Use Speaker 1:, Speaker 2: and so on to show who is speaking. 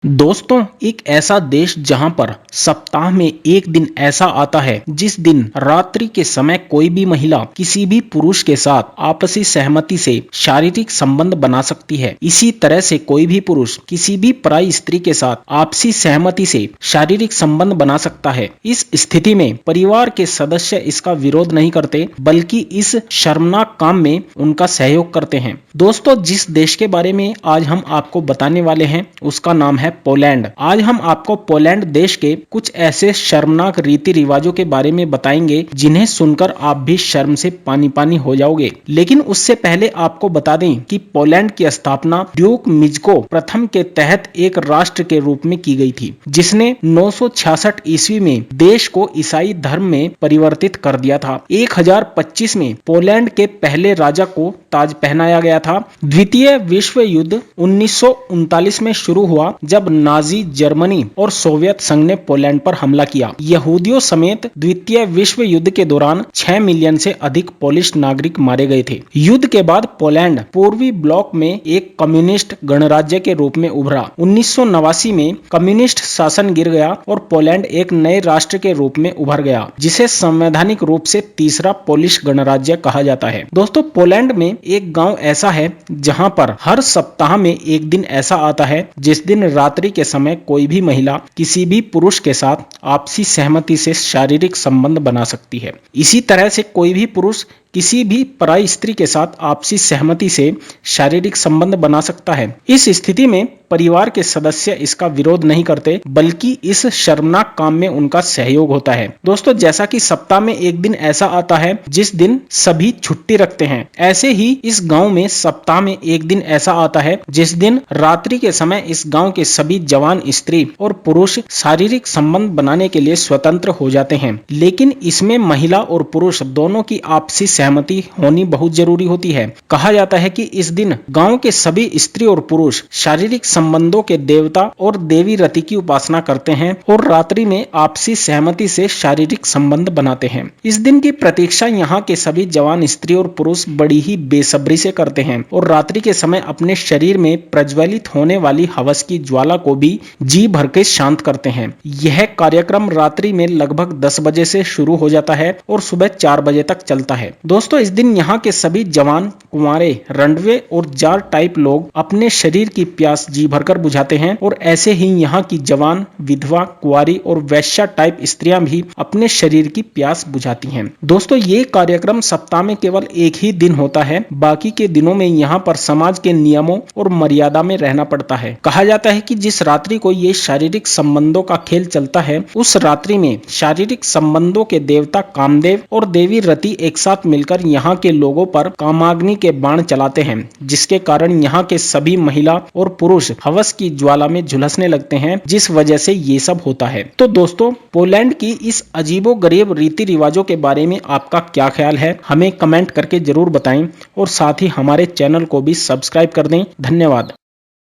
Speaker 1: दोस्तों, एक ऐसा देश जहां पर सप्ताह में एक दिन ऐसा आता है जिस दिन रात्रि के समय कोई भी महिला किसी भी पुरुष के साथ आपसी सहमति से शारीरिक संबंध बना सकती है। इसी तरह से कोई भी पुरुष किसी भी पराई स्त्री के साथ आपसी सहमति से शारीरिक संबंध बना सकता है। इस स्थिति में परिवार के सदस्य इसका विरोध नहीं करते, बल्कि इस शर्मनाक काम में उनका सहयोग करते हैं। दोस्तों, जिस देश के बारे में आज हम आपको बताने वाले हैं उसका नाम है पोलैंड। आज हम आपको पोलैंड देश के कुछ ऐसे शर्मनाक रीति रिवाजों के बारे में बताएंगे जिन्हें सुनकर आप भी शर्म से पानी पानी हो जाओगे। लेकिन उससे पहले आपको बता दें कि पोलैंड की स्थापना ड्यूक मिज़्को प्रथम के तहत एक राष्ट्र के रूप में की गई थी, जिसने 966 ईस्वी में देश को ईसाई धर्म में परिवर्तित कर दिया था। 1025 में पोलैंड के पहले राजा को ताज पहनाया गया था। द्वितीय विश्व युद्ध 1939 में शुरू हुआ, जब नाजी जर्मनी और सोवियत संघ ने पोलैंड पर हमला किया। यहूदियों समेत द्वितीय विश्व युद्ध के दौरान 6 मिलियन से अधिक पोलिश नागरिक मारे गए थे। युद्ध के बाद पोलैंड पूर्वी ब्लॉक में एक कम्युनिस्ट गणराज्य के रूप में उभरा। 1989 में कम्युनिस्ट शासन गिर गया और पोलैंड एक नए राष्ट्र के रूप में उभर गया, जिसे संवैधानिक रूप से तीसरा पोलिश गणराज्य कहा जाता है। दोस्तों, पोलैंड में एक गांव ऐसा है जहां पर हर सप्ताह में एक दिन ऐसा आता है जिस दिन रात्रि के समय कोई भी महिला किसी भी पुरुष के साथ आपसी सहमति से शारीरिक संबंध बना सकती है। इसी तरह से कोई भी पुरुष किसी भी पराई स्त्री के साथ आपसी सहमति से शारीरिक संबंध बना सकता है। इस स्थिति में परिवार के सदस्य इसका विरोध नहीं करते, बल्कि इस शर्मनाक काम में उनका सहयोग होता है। दोस्तों, जैसा कि सप्ताह में एक दिन ऐसा आता है जिस दिन सभी छुट्टी रखते हैं, ऐसे ही इस गांव में सप्ताह में एक दिन ऐसा आता है जिस दिन रात्रि के समय इस गांव के सभी जवान स्त्री और पुरुष शारीरिक संबंध बनाने के लिए स्वतंत्र हो जाते हैं। लेकिन इसमें महिला और पुरुष दोनों की आपसी सहमति होनी बहुत जरूरी होती है। कहा जाता है कि इस दिन गांव के सभी स्त्री और पुरुष शारीरिक संबंधों के देवता और देवी रति की उपासना करते हैं और रात्रि में आपसी सहमति से शारीरिक संबंध बनाते हैं। इस दिन की प्रतीक्षा यहाँ के सभी जवान स्त्री और पुरुष बड़ी ही बेसब्री से करते हैं और रात्रि के समय अपने शरीर में प्रज्वलित होने वाली हवस की ज्वाला को भी जी भर के शांत करते हैं। यह कार्यक्रम रात्रि में लगभग 10 बजे से शुरू हो जाता है और सुबह 4 बजे तक चलता है। दोस्तों, इस दिन यहाँ के सभी जवान, कुंवारे, रंडवे और जार टाइप लोग अपने शरीर की प्यास जी भरकर बुझाते हैं और ऐसे ही यहाँ की जवान, विधवा, कुंवारी और वैश्या टाइप स्त्रियां भी अपने शरीर की प्यास बुझाती हैं। दोस्तों, ये कार्यक्रम सप्ताह में केवल एक ही दिन होता है। बाकी के दिनों में यहाँ पर समाज के नियमों और मर्यादा में रहना पड़ता है। कहा जाता है कि जिस रात्रि को ये शारीरिक संबंधों का खेल चलता है, उस रात्रि में शारीरिक संबंधों के देवता कामदेव और देवी रति एक साथ मिलकर यहाँ के लोगों पर कामाग्नि के बाण चलाते हैं, जिसके कारण यहाँ के सभी महिला और पुरुष हवस की ज्वाला में झुलसने लगते हैं, जिस वजह से ये सब होता है। तो दोस्तों, पोलैंड की इस अजीबोगरीब रीति रिवाजों के बारे में आपका क्या ख्याल है, हमें कमेंट करके जरूर बताएं और साथ ही हमारे चैनल को भी सब्सक्राइब कर दें। धन्यवाद।